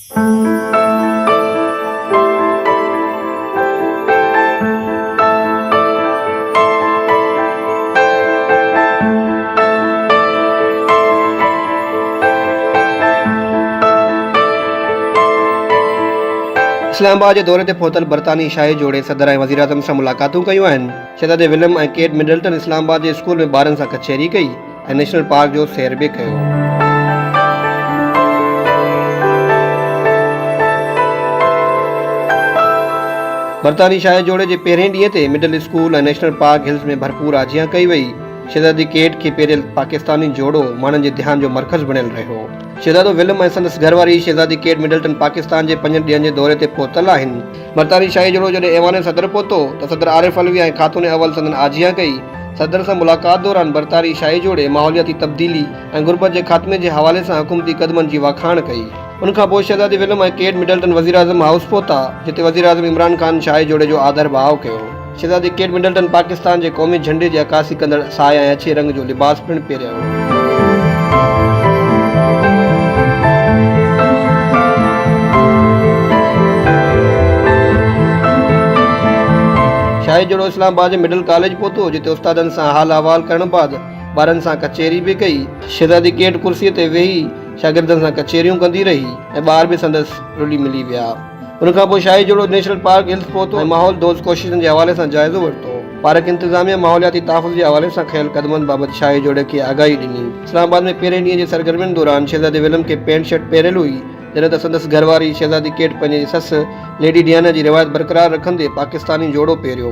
इस्लामाबाद के दौरे ते पहुतल बरतानी शाही जोड़े सदर ऐं वज़ीर आज़म सां मुलाक़ातूं कयूं आहिनि। शहज़ादे विलियम ऐं केट मिडल्टन इस्लामाबाद जे स्कूल में ॿारनि सां कचहरी कई ऐं नेशनल पार्क जो सैर बि कयो। बरतानी शाही जोड़े जे पहिरें ॾींहं ते मिडल स्कूल ऐं नेशनल पार्क हिल्स में भरपूर आजियां कई वई। शहज़ादी केट खे पहिरियल पाकिस्तानी जोड़ो माण्हुनि जे ध्यान जो मर्कज़ बणियल रहियो। शहज़ादो विलियम ऐं संदसि घरवारी शहज़ादी केट मिडल्टन पाकिस्तान जे 5 ॾींहनि जे दौरे ते पहुतल आहिनि। बरतानी शाही जोड़ो जॾहिं ऐवान सदर पहुतो त सदर आरिफ अलवी ऐं ख़ातून अव्वल संदन आजियां कई। सदर सां मुलाक़ात दौरान बरतानी शाही जोड़े माहौलियाती तब्दीली ऐं गुरबत जे ख़ात्मे जे हवाले सां हुकूमती क़दमनि जी वाखाण कई। उनखां पोइ शहज़ादी विलियम ऐं केट मिडल्टन वज़ीर आज़म हाउस पहुता, जिते वज़ीर आज़म इमरान ख़ान शाही जोड़े जो आदर भाव कयो। शहज़ादी केट मिडल्टन पाकिस्तान जे क़ौमी झंडे जी अक्कासी कंदड़ साए ऐं अछे रंग जो लिबास पिणु पहिरियो। शाही जोड़ो इस्लामाबाद जे मिडल कॉलेज पहुतो, जिते उस्तादनि सां हाल अहवाल करण बाद ॿारनि सां कचहरी बि कई। शहज़ादी केट कुर्सीअ ते वेही शागिर्दनि सां कचहरियूं कंदी रही ऐं ॿार बि संदसि रुली मिली विया। उनखां पोइ शाही जोड़ो नेशनल पार्क हिल्स पहुतो ऐं माहौल दोस्त कोशिशनि जे हवाले सां जाइज़ो वरितो। पार्क इंतिज़ामिया माहौलियाती तहफ़्फ़ुज़ जे हवाले सां खयल क़दमनि बाबति शाही जोड़े खे आगाही ॾिनी। इस्लामाबाद में पहिरें ॾींहं जे सरगर्मियुनि दौरान शहज़ादे विलियम खे पैंट शर्ट पहिरियल हुई, जॾहिं त संदसि घरवारी शहज़ादी केट पंहिंजी ससु लेडी डियाना जी रिवायत बरक़रार रखंदे पाकिस्तानी जोड़ो पहिरियो।